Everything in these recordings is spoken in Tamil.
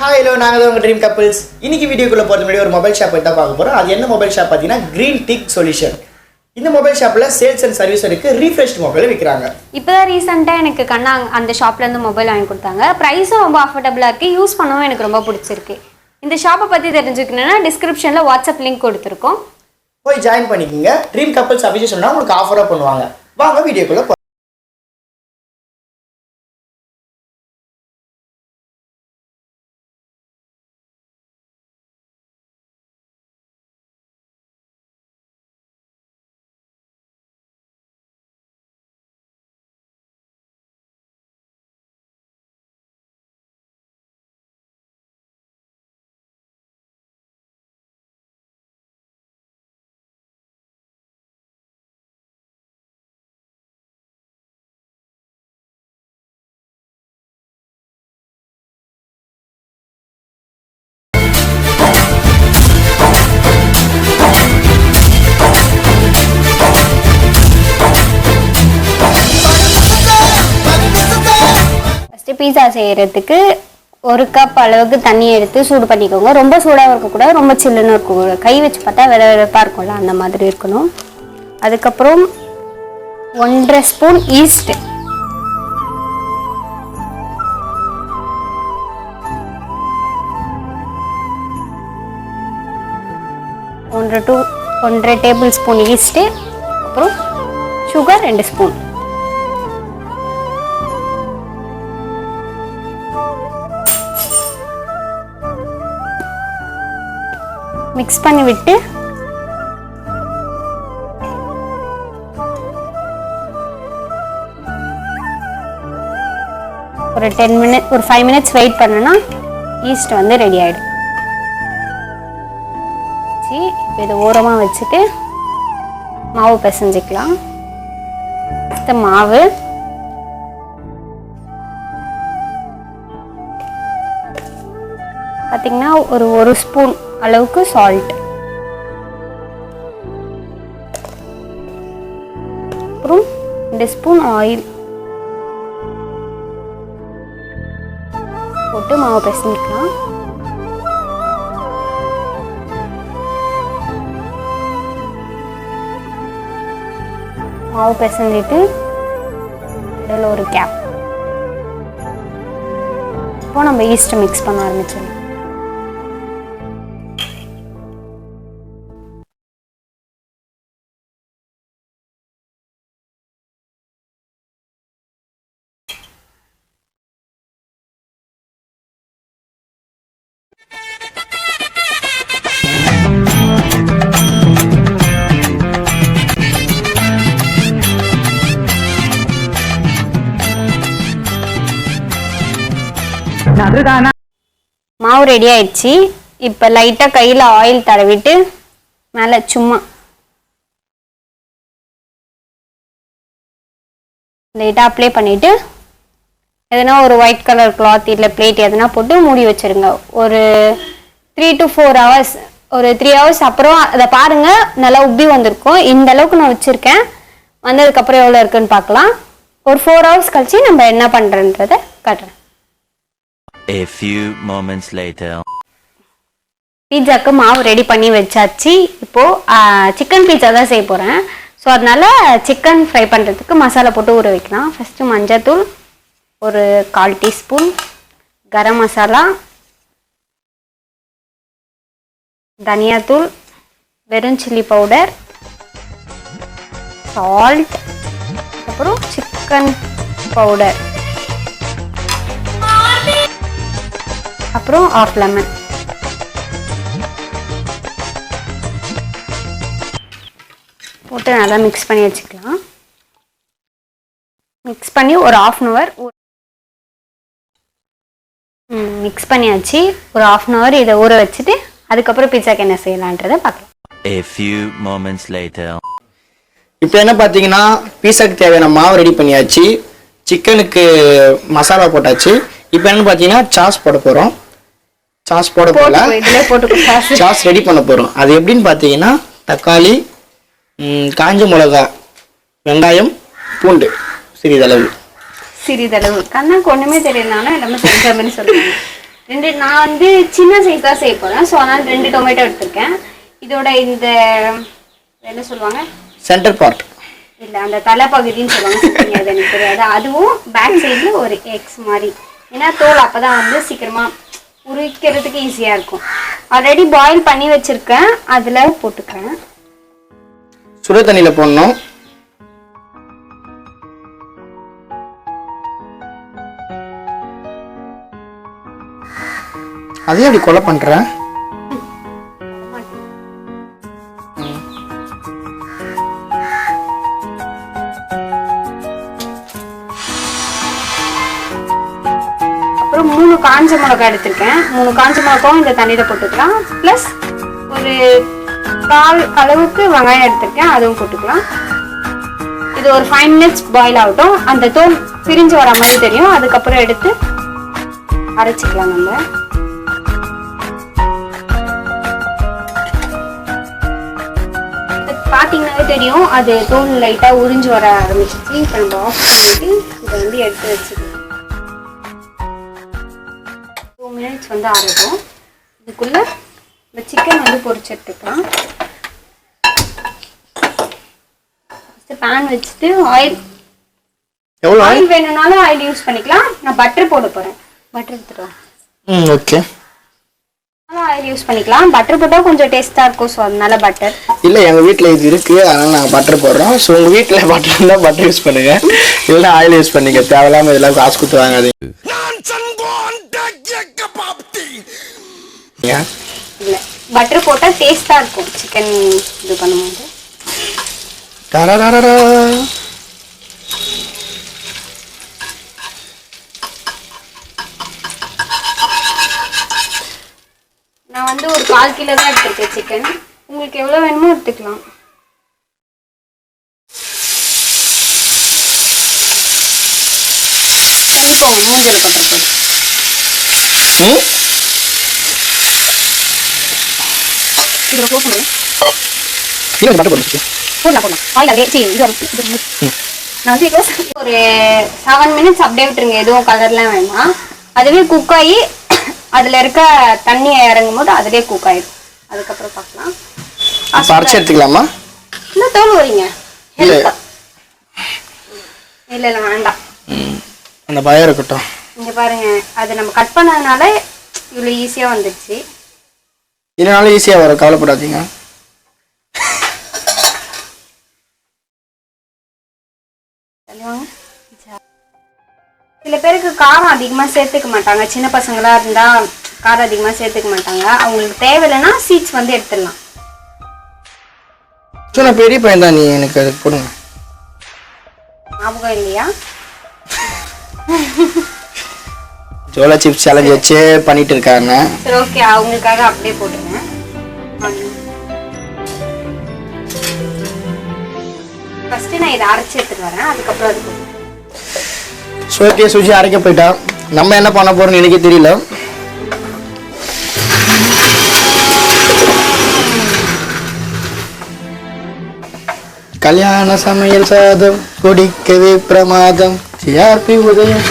ஹாய் ஹலோ நாங்கள் தான் உங்கள் ட்ரீம் கப்பிள்ஸ். இன்னைக்கு வீடியோக்குள்ளே போகிறது முன்னாடி ஒரு மொபைல் ஷாப் தான் பார்க்க போகிறோம். அது என்ன மொபைல் ஷாப் பார்த்தீங்கன்னா கிரீன் டிக் சொல்யூஷன். இந்த மொபைல் ஷாப்பில் சேல்ஸ் அண்ட் சர்வீஸ் இருக்குது. ரீஃப்ரெஷ்ட் மொபைல் விற்கிறாங்க. இப்போ தான் ரீசெண்டாக எனக்கு கண்ணா அந்த ஷாப்லேருந்து மொபைல் வாங்கி கொடுத்தாங்க. ப்ரைஸும் ரொம்ப அஃபோர்டபுளாக இருக்குது. யூஸ் பண்ணவும் எனக்கு ரொம்ப பிடிச்சிருக்கு. இந்த ஷாப்பை பற்றி தெரிஞ்சுக்கணுன்னா டிஸ்கிரிப்ஷனில் வாட்ஸ்அப் லிங்க் கொடுத்துருக்கோம், போய் ஜாயின் பண்ணிக்கோங்க. ட்ரீம் கப்பிள்ஸ் அப்படின்னு சொன்னால் உங்களுக்கு ஆஃபராக பண்ணுவாங்க. வாங்க வீடியோக்குள்ளே. பீஸா செய்கிறதுக்கு ஒரு கப் அளவுக்கு தண்ணி எடுத்து சூடு பண்ணிக்கோங்க. ரொம்ப சூடாக இருக்கக்கூடாது, ரொம்ப சில்லுன்னு இருக்கக்கூடாது. கை வச்சு பார்த்தா வெறப்பாக இருக்கும்ல, அந்த மாதிரி இருக்கணும். அதுக்கப்புறம் 1.5 ஸ்பூன் ஈஸ்ட், ஒன்றரை டேபிள் ஸ்பூன் ஈஸ்ட்டு, அப்புறம் சுகர் 2 ஸ்பூன். மிக்ஸ் பண்ணி விட்டு ஒரு 5 மினிட்ஸ் வெயிட் பண்ணனா ஈஸ்ட் வந்து ரெடி ஆகிடும். இப்போ இதை ஓரமாக வச்சுட்டு மாவு பிசைஞ்சிக்கலாம். மாவு பார்த்தீங்கன்னா ஒரு ஸ்பூன் அளவுக்கு சால்ட், அப்புறம் 2 ஸ்பூன் ஆயில் போட்டு மாவு பிசைஞ்சிக்கலாம். மாவு பிசைஞ்சிட்டு இதில் ஒரு கேப். இப்போ நம்ம ஈஸ்ட்டை மிக்ஸ் பண்ண ஆரம்பிச்சிடலாம். மாவு ரெடி ஆயிடுச்சு. இப்போ லைட்டாக கையில் ஆயில் தடவிட்டு மேலே சும்மா லைட்டாக அப்ளை பண்ணிவிட்டு எதனா ஒரு ஒயிட் கலர் கிளாத் இல்லை பிளேட் எதனா போட்டு மூடி வச்சுருங்க. ஒரு 3 to 4 hours, ஒரு 3 hours அப்புறம் அதை பாருங்கள், நல்லா உப்பி வந்திருக்கும். இந்த அளவுக்கு நான் வச்சுருக்கேன். வந்ததுக்கப்புறம் எவ்வளோ இருக்குன்னு பார்க்கலாம். ஒரு 4 hours கழிச்சு நம்ம என்ன பண்ணுறன்றதை காட்டுறேன். A few moments later. பீட்சாக்கு மாவு ரெடி பண்ணி வச்சாச்சு. இப்போது சிக்கன் பீட்சா தான் செய்ய போகிறேன். ஸோ அதனால் சிக்கன் ஃப்ரை பண்ணுறதுக்கு மசாலா போட்டு ஊற வைக்கலாம். ஃபஸ்ட்டு மஞ்சள்தூள் ஒரு 1/4 டீஸ்பூன், கரம் மசாலா, தனியாத்தூள், வெறும் சில்லி பவுடர், சால்ட், அப்புறம் சிக்கன் பவுடர், அப்புறம் 1/2 லெமன். போட்டு நல்லா மிக்ஸ் பண்ணி வச்சுக்கலாம். மிக்ஸ் பண்ணி ஒரு 1/2 hour மிக்ஸ் பண்ணியாச்சு. ஒரு 1/2 hour இதை ஊற வச்சுட்டு அதுக்கப்புறம் பீட்சாக்கு என்ன செய்யலான்றதை பார்க்கலாம். A few moments later. இப்போ என்ன பார்த்தீங்கன்னா பீஸாக்கு தேவையான மாவு ரெடி பண்ணியாச்சு. சிக்கனுக்கு மசாலா போட்டாச்சு. இப்போ என்ன பார்த்தீங்கன்னா சாஸ் போட போகிறோம். சாஸ் போட போல சாஸ் ரெடி பண்ண போகிறோம். அது எப்படின்னு பார்த்தீங்கன்னா தக்காளி, காஞ்ச மிளகா, வெங்காயம், பூண்டு சிறிதளவு கண்ணாக்கு ஒன்றுமே தெரியலனாலும் எல்லாமே தெரிஞ்ச மாதிரி சொல்லுவாங்க. நான் வந்து சின்ன சைஸ் தான் செய்ய போறேன். ஸோ அதனால 2 டொமேட்டோ எடுத்திருக்கேன். இதோட இந்த என்ன சொல்லுவாங்க சென்டர் பார்ட் இல்லை அந்த தலைப்பகுதின்னு சொல்லுவாங்க, அது எனக்கு தெரியாது. அதுவும் பேக் சைடில் ஒரு எக்ஸ் மாதிரி, ஏன்னா தோல் அப்போ தான் வந்து சீக்கிரமாக உரிக்கிறதுக்கு ஈஸியாக இருக்கும். ஆல்ரெடி பாயில் பண்ணி வச்சுருக்கேன், அதில் போட்டுக்கிறேன். சுடு தண்ணியில் போடணும். அதே அப்படி கொலை பண்ணுறேன். அப்புறம் 3 காஞ்ச மிளகாய் எடுத்திருக்கேன். 3 காஞ்ச மிளகாவும் இந்த தண்ணியில் போட்டுக்கலாம். ப்ளஸ் ஒரு 1/4 அளவுக்கு வெங்காயம் எடுத்திருக்கேன், அதுவும் போட்டுக்கலாம். இது ஒரு 5 minutes பாயில் ஆகட்டும். அந்த தோல் பிரிஞ்சு வர மாதிரி தெரியும். அதுக்கப்புறம் எடுத்து அரைச்சிக்கலாம். நம்ம பார்த்தீங்கன்னாவே தெரியும், அது தோல் லைட்டாக உறிஞ்சு வர ஆரம்பிச்சிச்சு. இப்போ நம்ம ஆஃப் பண்ணிட்டு இதை வந்து எடுத்து வச்சுக்கலாம். 2 minutes வந்து ஆறட்டும். இதுக்குள்ள இந்த சிக்கன் வந்து பொரிச்சு எடுத்துக்கலாம். பேன் வச்சுட்டு ஆயில் வேணும்னாலும் ஆயில் யூஸ் பண்ணிக்கலாம். நான் பட்டர் போட போறேன். பட்டர் எடுத்துக்கலாம். ஓகே. ஆயில் யூஸ் பண்ணிக்கலாம். பட்டர் போட்டா கொஞ்சம் டேஸ்டா இருக்கும். ஸோ அதனால பட்டர் இல்லை, எங்கள் வீட்டில் இது இருக்குது, அதனால் நாங்கள் பட்டர் போடுறோம். ஸோ உங்கள் வீட்டில் பட்டர் இருந்தால் பட்டர் யூஸ் பண்ணுங்க, இல்லைன்னா ஆயில் யூஸ் பண்ணிக்க. தேவையில்லாமல் இதெல்லாம் காசு கொடுத்து வாங்காதீங்க. இல்லை, பட்டர் போட்டால் டேஸ்டா இருக்கும் சிக்கன் இது பண்ணும்போது. நான் வந்து ஒரு 1/4 கிலோ தான் எடுத்துருக்கேன் சிக்கன். உங்களுக்கு எவ்வளோ வேணுமோ எடுத்துக்கலாம். கண்டிப்பாக மூஞ்சல் பண்ணுறது இதில் போக முடியும். போடலாம். ஆயில் அதே நான் வந்து ஒரு 7 minutes அப்படியே விட்டுருங்க. எதுவும் கலர்லாம் வேணாம். அதுவே குக் ஆகி அதில் இருக்க தண்ணியை இறங்கும் போது அதிலே குக் ஆயிடும். அதுக்கப்புறம் பார்க்கலாம். அரைச்சி எடுத்துக்கலாமா? இல்லை, தோல் வரீங்க. இல்லை இல்லை வேண்டாம், அந்த பயம் இருக்கட்டும். இங்கே பாருங்க, அது நம்ம கட் பண்ணதுனால இவ்வளோ ஈஸியாக வந்துடுச்சு. இதனால ஈஸியாக வரும், கவலைப்படாதீங்க. சில பேருக்கு காரம் அதிகமாக சேர்த்துக்க மாட்டாங்க. சின்ன பசங்களா இருந்தால் காரம் அதிகமாக சேர்த்துக்க மாட்டாங்க. அவங்களுக்கு தேவையில்லைன்னா சீட்ஸ் வந்து எடுத்துடலாம். நான் பெரிய பையன் தான், நீ எனக்கு அது போடுங்க. ஞாபகம் இல்லையா? ஜோலா சிப்ஸ் சேலஞ்ச் வச்சு பண்ணிட்டு இருக்காங்க. சரி, ஓகே, அவங்களுக்காக அப்படியே போட்டுருங்க. ஃபர்ஸ்ட் நான் இதை அரைச்சி எடுத்துட்டு வரேன், அதுக்கப்புறம் அது போடுறேன். ஓகே, சுஜி அரைக்க போயிட்டா. நம்ம என்ன பண்ண போறோம்னு எனக்கே தெரியல. கல்யாண சமையல் சாதம் குடிக்கவே பிரமாதம் சிஆர்பி உதயம்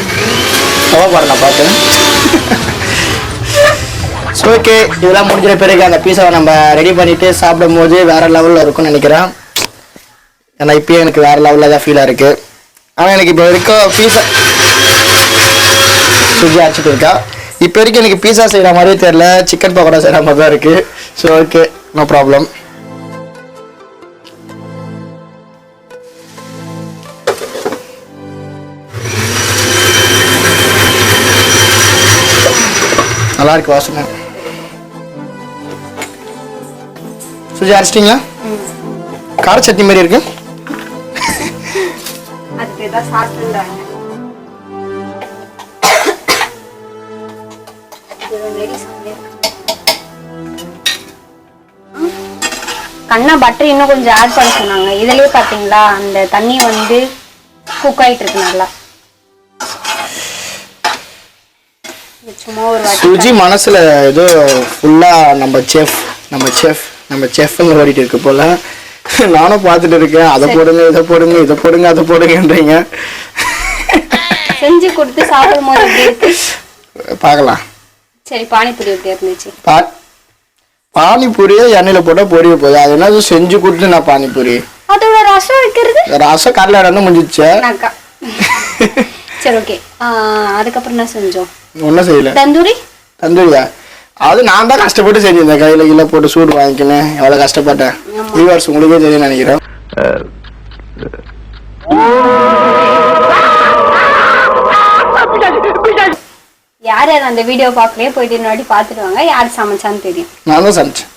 பாருங்க பார்த்தேன். ஓகே, இதெல்லாம் முடிஞ்ச பிறகு அந்த பீஸாவை நம்ம ரெடி பண்ணிட்டு சாப்பிடும் போது வேற லெவலில் இருக்கும்னு நினைக்கிறேன். ஏன்னா இப்பயே எனக்கு வேற லெவலில் தான் ஃபீலாக இருக்கு. ஆனால் எனக்கு இப்போ வரைக்கும் பீஸா சுஜி அரைச்சிட்டு இருக்கா. இப்போ வரைக்கும் எனக்கு பீஸா செய்கிற மாதிரியே தெரியல, சிக்கன் பக்கோடா செய்கிற மாதிரி தான் இருக்கு. So okay, no problem. நல்லா இருக்கு வாசனை. சுஜி அரைச்சிட்டிங்களா? கார சட்னி மாதிரி இருக்கு. கண்ணா பட்டர் இன்னும் கொஞ்சம் ஆட் பண்ண சொன்னாங்க. இதுலயே பாத்தீங்களா அந்த தண்ணி வந்து குக் ஆயிட்டு இருக்கு நல்லா. சுஜி மனசுல ஏதோ ஃபுல்லா நம்ம செஃப்னு ஓடிட்டு இருக்கு போல. நானும் பார்த்துட்டு இருக்கேன். அதை போடுங்க, இதை போடுங்க, இதை போடுங்க, அதை போடுங்கன்றீங்க. செஞ்சு கொடுத்து சாப்பிடும் போது எப்படி இருக்கு பார்க்கலாம். சரி பானிபூரி எப்படி இருந்துச்சு? பானிபூரியே எண்ணெயில் போட்டால் பொரிய போகுது. அது என்ன செஞ்சு கொடுத்து நான் பானிபூரி. அதோட ரசம் வைக்கிறது? ரசம் கடலை இடம் முடிஞ்சிச்சு. சரி ஓகே. அதுக்கப்புறம் என்ன செஞ்சோம்? ஒன்றும் செய்யல. தந்தூரியா? அது நான் தான் கஷ்டப்பட்டு செஞ்சிருந்தேன். கையில் கீழே போட்டு சூடு வாங்கிக்கினேன். எவ்வளோ கஷ்டப்பட்டேன். வியூவர்ஸ் உங்களுக்கே தெரியும் நினைக்கிறேன். யார் யார் அந்த வீடியோ பார்க்கலையே போயிட்டு இன்னொரு பார்த்துட்டு வாங்க. யார் சமைச்சான்னு தெரியும். நான் தான் சமைச்சேன்.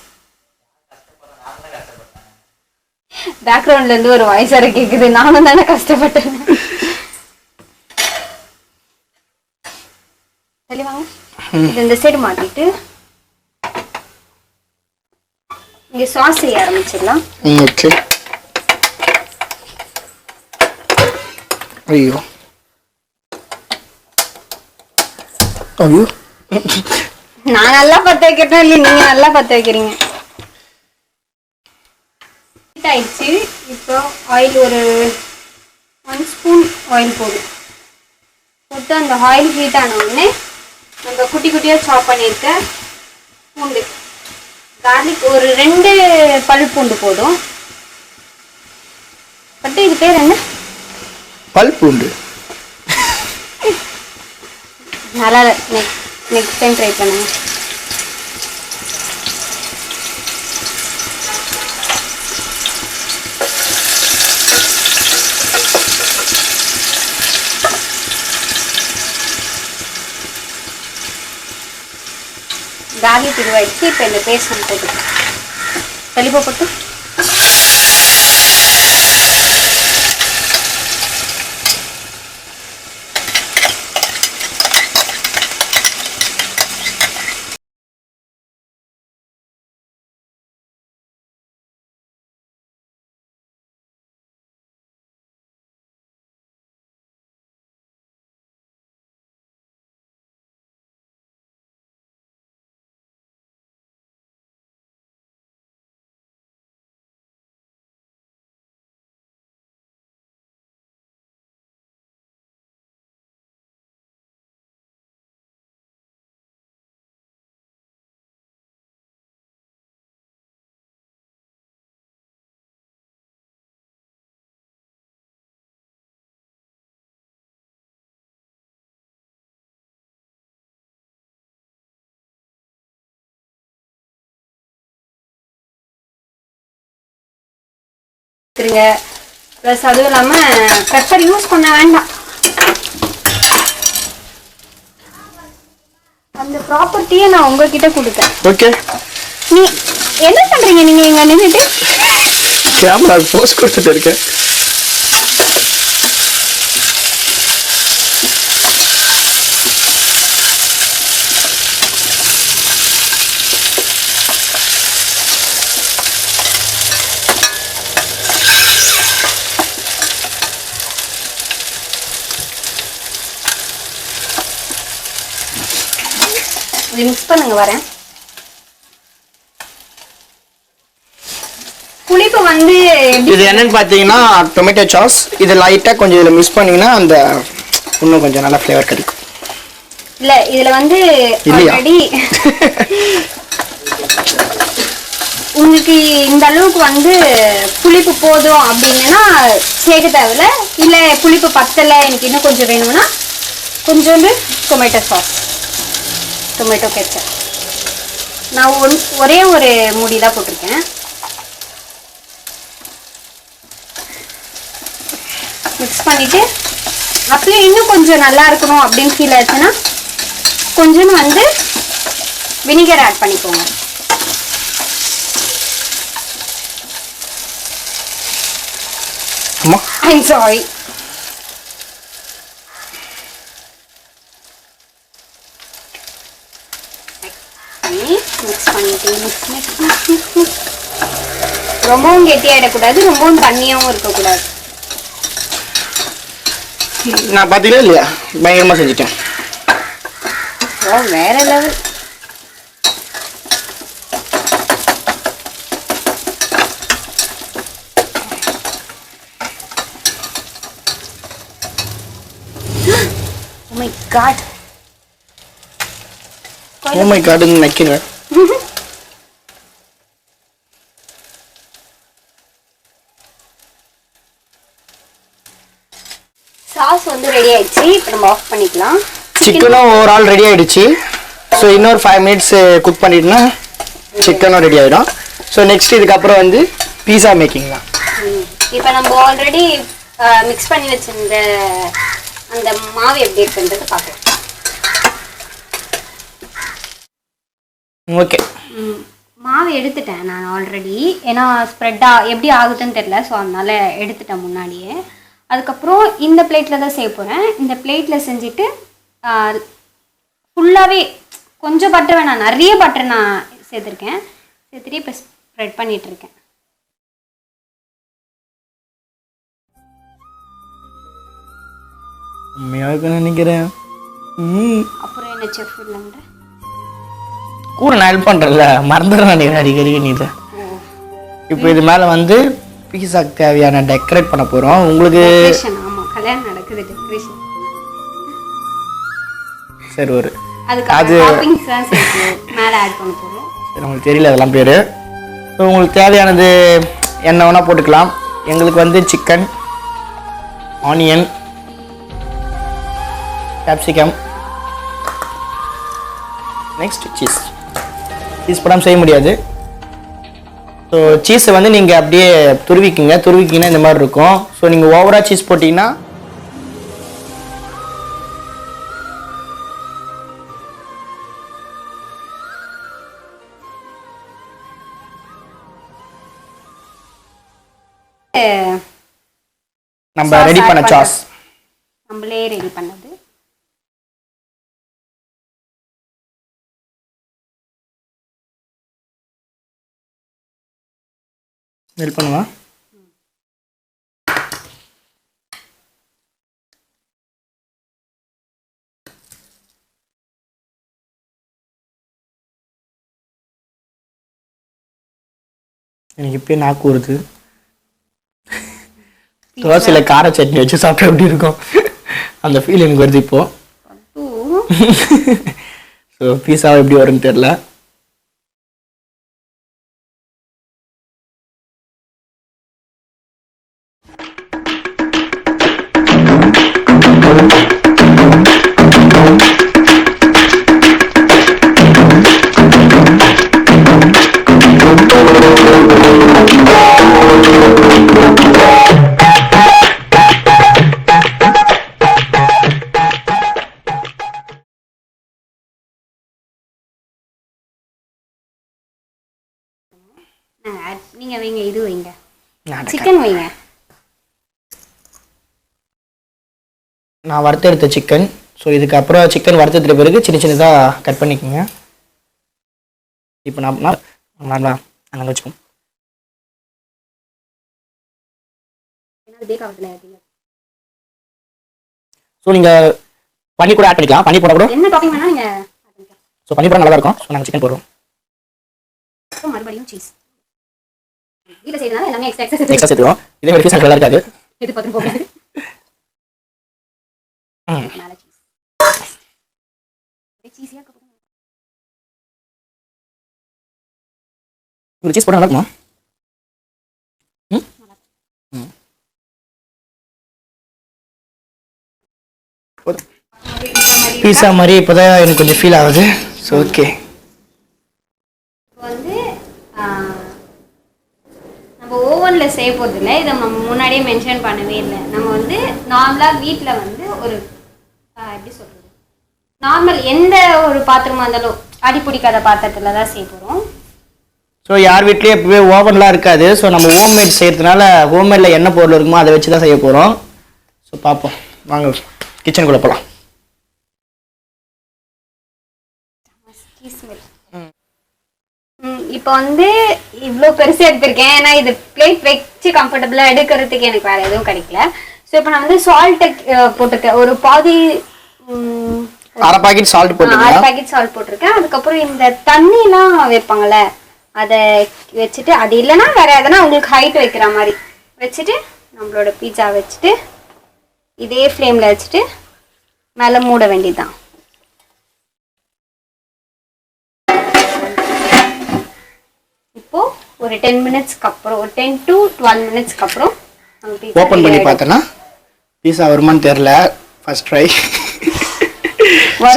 பேக்ரவுண்ட்ல இருந்து ஒரு வாய்ஸ் வர கேக்குது. நானும் தானே கஷ்டப்பட்டேன். தெளிவாங்க. இது இந்த சைடு மாட்டிட்டு இங்க சாஸ் செய்ய ஆரம்பிச்சிடலாம். ஓகே. ஐயோ ஐயோ, நான் நல்லா பத்த வைக்கிறேன் இல்ல நீங்க நல்லா பத்த வைக்கிறீங்க. ஆயிடுச்சு. இப்போ ஆயில் ஒரு 1 ஸ்பூன் ஆயில் போட்டு அந்த ஆயில் ஹீட் ஆன உடனே நம்ம குட்டி குட்டியாக சாப் பண்ணியிருக்க பூண்டு, கார்லிக் ஒரு 2 பல் பூண்டு போதும். பட்டு இது பேர் என்ன? பல் பூண்டு. நல்லா நெக்ஸ்ட் டைம் ட்ரை பண்ணுங்க. கார்லிக் இதுவாயிடுச்சு. இப்போ இந்த பேஸ்ட் நம்ம போட்டுக்கலாம். தெளிவாக போட்டு ப்ளஸ் அதுவும் இல்லாமல் பெப்பர் யூஸ் பண்ண வேண்டாம். அந்த ப்ராப்பர்ட்டியை நான் உங்ககிட்ட கொடுத்தேன். ஓகே. நீ என்ன பண்றீங்க? நீங்க இங்க நின்றுட்டு கேமரா போஸ் கொடுத்துட்டு இருக்கேன். மிக்ஸ் பண்ணுங்க. வரேன். புளிப்பு வந்து இது என்னன்னு பாத்தீங்கன்னா டொமேட்டோ சாஸ். இது லைட்டா கொஞ்சம் இதுல மிக்ஸ் பண்ணீங்கன்னா அந்த இன்னும் கொஞ்சம் நல்ல ஃப்ளேவர் கிடைக்கும். இல்ல இதுல வந்து ஆல்ரெடி உங்களுக்கு இந்த அளவுக்கு வந்து புளிப்பு போதும் அப்படின்னா சேர்க்க தேவையில்ல. இல்ல புளிப்பு பத்தல எனக்கு இன்னும் கொஞ்சம் வேணும்னா கொஞ்சோண்டு டொமேட்டோ சாஸ், டொமேட்டோ கெச்சப். நான் ஒரே ஒரு மூடி தான் போட்டிருக்கேன். மிக்ஸ் பண்ணிட்டு அப்படியே இன்னும் கொஞ்சம் நல்லா இருக்கணும் அப்படின்னு ஃபீல் ஆச்சுன்னா கொஞ்சம் வந்து வினிகர் ஆட் பண்ணிக்கோங்க. I'm sorry. மிக்ஸ் பண்ணிட்டு ரொம்பவும் கெட்டியாயிடக்கூடாது, ரொம்பவும் தண்ணியாகவும் இருக்கக்கூடாது. நான் பார்த்தீங்களா இல்லையா, பயங்கரமாக செஞ்சுட்டேன். வேற level. Oh my God. Oh my காட்னு நக்கிடுவேன். சாஸ் வந்து ரெடி ஆயிடுச்சு. இப்போ நம்ம ஆஃப் பண்ணிக்கலாம். சிக்கனும் ஓவரால் ரெடி ஆயிடுச்சு. ஸோ இன்னொரு 5 மினிட்ஸ் குக் பண்ணிட்டுனா சிக்கனும் ரெடி ஆகிடும். ஸோ நெக்ஸ்ட் இதுக்கப்புறம் வந்து பீஸா மேக்கிங் தான். இப்போ நம்ம ஆல்ரெடி மிக்ஸ் பண்ணி வச்சிருந்த அந்த மாவு எப்படி இருக்குன்றது பார்க்கலாம். ஓகே, மாவு எடுத்துட்டேன் நான் ஆல்ரெடி. ஏன்னா ஸ்ப்ரெட்டா எப்படி ஆகுதுன்னு தெரியல, ஸோ அதனால எடுத்துட்டேன் முன்னாடியே. அதுக்கப்புறம் இந்த பிளேட்டில் தான் செய்ய போகிறேன். இந்த பிளேட்டில் செஞ்சுட்டு ஃபுல்லாகவே கொஞ்சம் பட்டர் வேணாம், நிறைய பட்டர் நான் சேர்த்துருக்கேன். சேர்த்துட்டு இப்போ ஸ்ப்ரெட் பண்ணிகிட்ருக்கேன். உண்மையாக நினைக்கிறேன். அப்புறம் என்ன செஃப் இல்லைன்ற கூட நான் ஹெல்ப் பண்ணுறேன்ல, மறந்துடுறேன் நினைக்கிறேன் அடிக்கடி நீ இதை. இப்போ இது மேலே வந்து பீஸாக்கு தேவையான டெக்கரேட் பண்ண போகிறோம். உங்களுக்கு ஆமாம், கல்யாணம் நடக்குது, டெக்கரேஷன். சரி, ஒரு அது டாப்பிங்ஸ் தான் சேர்த்து மேலே ஆட் பண்ண போகிறோம். சரி, உங்களுக்கு தெரியல அதெல்லாம் பேர். ஸோ உங்களுக்கு தேவையானது என்ன வேணால் போட்டுக்கலாம். எங்களுக்கு வந்து chicken, onion, capsicum, next cheese போடாமல் செய்ய முடியாது. ஸோ சீஸை வந்து நீங்கள் அப்படியே துருவிக்கிங்கன்னா இந்த மாதிரி இருக்கும். ஸோ நீங்கள் ஓவராக சீஸ் போட்டிங்கன்னா நம்ம ரெடி பண்ண சாஸ் நம்மளே ரெடி பண்ணது. ஹெல்ப் பண்ணுவா. எனக்கு இப்பயே நாக்கு வருது. தோசையில் கார சட்னி வச்சு சாப்பிட்டா எப்படி இருக்கும் அந்த ஃபீல் எனக்கு வருது இப்போ. ஸோ பீஸாவை எப்படி வரும்னு தெரியல. நீங்க வைங்க, இது வைங்க, சிக்கன் வைங்க. நான் வறுத்தெடுத்த சிக்கன். ஸோ இதுக்கப்புறம் சிக்கன் வறுத்தெடுத்த பிறகு சின்ன சின்னதாக கட் பண்ணிக்கோங்க. இப்போ நான் அங்கே வச்சுக்கோம். ஸோ நீங்கள் பன்னீர் கூட ஆட் பண்ணிக்கலாம். பன்னீர் போட கூட என்ன டாப்பிங் வேணா நீங்கள். ஸோ பன்னீர் போட நல்லா இருக்கும். ஸோ நாங்கள் சிக்கன் போடுறோம். மறுபடியும் சீஸ் வீட்டில் செய்யறதுனால எல்லாமே எக்ஸ்ட்ரா சேர்த்துக்கிறோம். இதே ஒரு பீஸ் நல்லா இருக்காது. இது பார்த்து போகுது. ஒரு சீஸ் போட நல்லா இருக்குமா? பீஸா மாதிரி இப்போதான் எனக்கு கொஞ்சம் ஃபீல் ஆகுது. ஸோ ஓகே, வந்து நம்ம ஓவனில் செய்ய போகிறது இல்லை. இதை நம்ம முன்னாடியே மென்ஷன் பண்ணவே இல்லை. நம்ம வந்து நார்மலாக வீட்டில் வந்து ஒரு எப்படி சொல்கிறது, நார்மல் எந்த ஒரு பாத்திரமா இருந்தாலும் அடி பிடிக்காத பாத்திரத்தில் தான் செய்ய போகிறோம். ஸோ யார் வீட்லேயும் எப்பவே ஓவன்லாம் இருக்காது. ஸோ நம்ம ஹோம்மேட் செய்கிறதுனால ஹோம்மேடில் என்ன பொருள் இருக்குமோ அதை வச்சு தான் செய்ய போகிறோம். ஸோ பார்ப்போம், வாங்க கிச்சனுக்குள்ளே போகலாம். இப்போ வந்து இவ்வளோ பெருசு எடுத்திருக்கேன். ஏன்னா இது பிளேட் வச்சு கம்ஃபர்டபுளாக எடுக்கிறதுக்கு எனக்கு வேறு எதுவும் கிடைக்கல. ஸோ இப்போ நான் வந்து சால்ட்டை போட்டிருக்கேன். ஒரு பாதி அரை பாக்கெட் சால்ட் போட்டிருக்கேன். அதுக்கப்புறம் இந்த தண்ணிலாம் வைப்பாங்கள்ல, அதை வச்சுட்டு, அது இல்லைன்னா வேற எதனா உங்களுக்கு ஹைட் வைக்கிற மாதிரி வச்சுட்டு நம்மளோட பீட்சா வச்சுட்டு இதே ஃப்ளேமில் வச்சுட்டு மேலே மூட வேண்டியதுதான். ஒரு 10 மினிட்ஸ்க்கு அப்புறம் ஒரு 10 to 12 மினிட்ஸ்க்கு அப்புறம் ஓப்பன் பண்ணி பார்த்தேன்னா பீஸா வருமான்னு தெரியல. First try.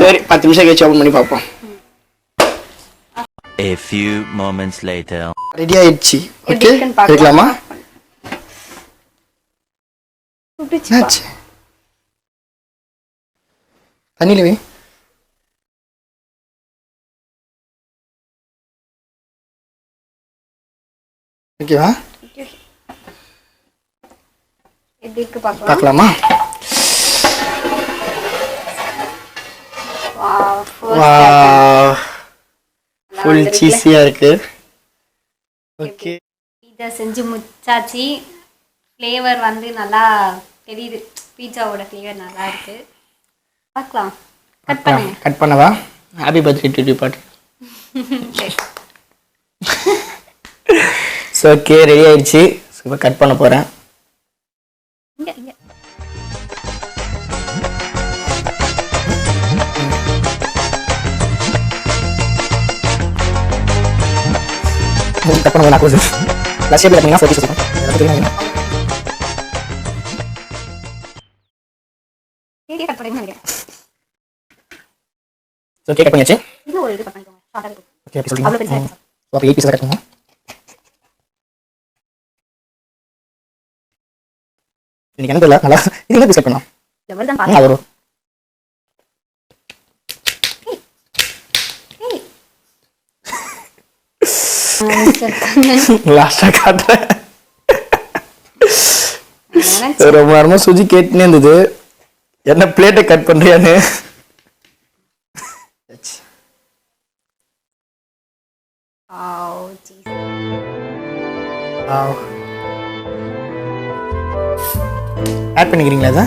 சரி 10 நிமிஷம் கழிச்சு ஓப்பன் பண்ணி பார்ப்போம். A few moments later. Ready ஆயிடுச்சு. ஓகே எடுக்கலாமா? என்னாச்சு? தண்ணியில வை. ஓகேவா? எப்படி இருக்கு பார்க்கலாமா? வாவ் ஃபுல் சீஸியா இருக்கு. ஓகே இதை செஞ்சு முச்சாச்சு. ஃப்ளேவர் வந்து நல்லா தெரியுது. பீட்சாவோட ஃப்ளேவர் நல்லா இருக்கு. பார்க்கலாம். கட் பண்ணுங்க. கட் பண்ணவா? ஹாப்பி பர்த்டே டு யூ பாட்டி. ஸோ ஓகே ரெடி ஆயிடுச்சு. இப்போ கட் பண்ண போகிறேன். கட் பண்ண நான் கொஞ்சம் லட்சியம் பார்த்தீங்கன்னா 4 பீசஸ் இருக்கும். கட் பண்ணுங்க. ஸோ கேக் கட் பண்ணியாச்சு. இது ஒரு இது பண்ணிக்கோங்க. ஷார்ட்டா இருக்கும். ஓகே அப்படி சொல்லுங்க. அவ்வளோ பெருசா. அப்போ 8 பீசஸ் கட் பண்ணுங்க. இன்னைக்கு என்ன தெரியல நல்லா இது பீஸ் கட் பண்ணலாம். லெவல் தான் பாருங்க. வரும். லாஸ்டா காட்டுறேன். ரொம்ப நேரமா சுஜி கேட்டுனே இருந்தது என்ன பிளேட்டை கட் பண்றியான்னு. ஆட் பண்ணிக்கிறீங்களா அதை?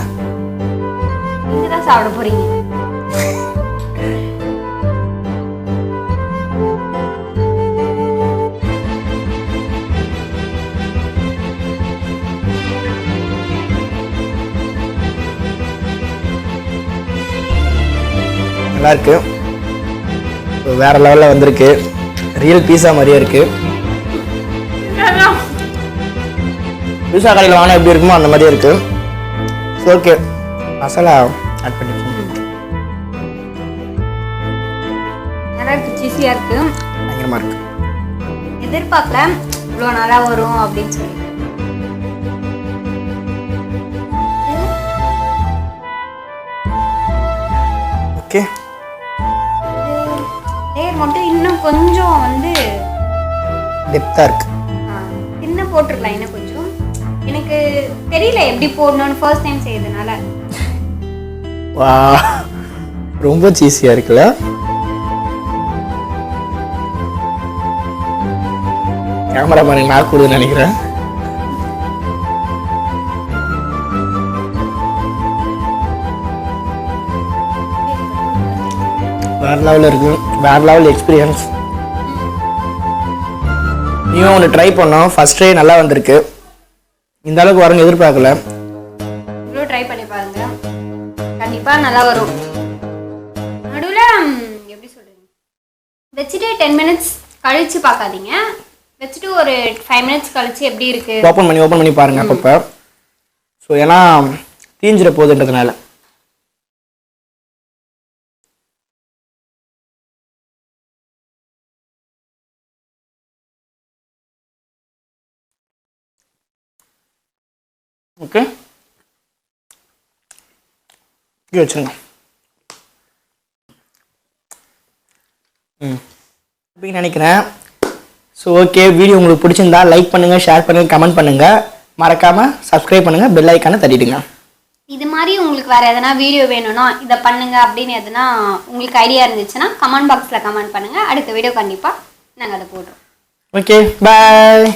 நீங்க தான் சாப்பிட போறீங்க. நல்லா இருக்கு. வேற லெவல்ல வந்திருக்கு. ரியல் பீஸா மாதிரியே இருக்கு. பீஸா கடையில் வாங்கினா எப்படி இருக்குமோ அந்த மாதிரியே இருக்கு. ஓகே மசாலா ஆட் பண்ணிக்கோங்க. நல்லா இருக்கு. சீஸியா இருக்கு. பயங்கரமா இருக்கு. எதிர்பார்க்கல இவ்வளோ நல்லா வரும் அப்படின்னு சொல்லி. ஓகே லேயர் மட்டும் இன்னும் கொஞ்சம் வந்து டெப்தா இருக்கு. இன்னும் போட்டுருக்கலாம். இன்னும் கொஞ்சம் எனக்கு தெரியல எப்படி போடணும்னு ஃபர்ஸ்ட் டைம் செய்யறதுனால. வா ரொம்ப சீஸியா இருக்குல்ல. கேமரா பாருங்க நான் கூடுதுன்னு நினைக்கிறேன். வேற லெவலில் இருக்கு. வேற லெவல் எக்ஸ்பீரியன்ஸ். நீயும் ஒன்று ட்ரை பண்ணோம். ஃபர்ஸ்ட் ட்ரை நல்லா வந்திருக்கு. இந்த அளவுக்கு வரும்னு எதிர்பார்க்கல. இவ்வளோ ட்ரை பண்ணி பாருங்க. கண்டிப்பாக நல்லா வரும். நடுவில் எப்படி சொல்கிறீங்க வச்சுட்டு 10 மினிட்ஸ் கழித்து பார்க்காதீங்க. வச்சுட்டு ஒரு 5 மினிட்ஸ் கழித்து எப்படி இருக்குது ஓப்பன் பண்ணி பாருங்க அப்பப்போ. ஸோ ஏன்னா தீஞ்சிட போகுதுன்றதுனால. ஓகே இங்கே வச்சுருங்க. அப்படின்னு நினைக்கிறேன். ஸோ ஓகே வீடியோ உங்களுக்கு பிடிச்சிருந்தா லைக் பண்ணுங்கள், ஷேர் பண்ணுங்கள், கமெண்ட் பண்ணுங்கள். மறக்காமல் சப்ஸ்கிரைப் பண்ணுங்கள், பெல் ஐக்கானை தட்டிடுங்க. இது மாதிரி உங்களுக்கு வேறு எதனா வீடியோ வேணும்னா இதை பண்ணுங்க அப்படின்னு எதனா உங்களுக்கு ஐடியா இருந்துச்சுன்னா கமெண்ட் பாக்ஸில் கமெண்ட் பண்ணுங்கள். அடுத்த வீடியோ கண்டிப்பாக நாங்கள் அதை போடுறோம். Okay bye.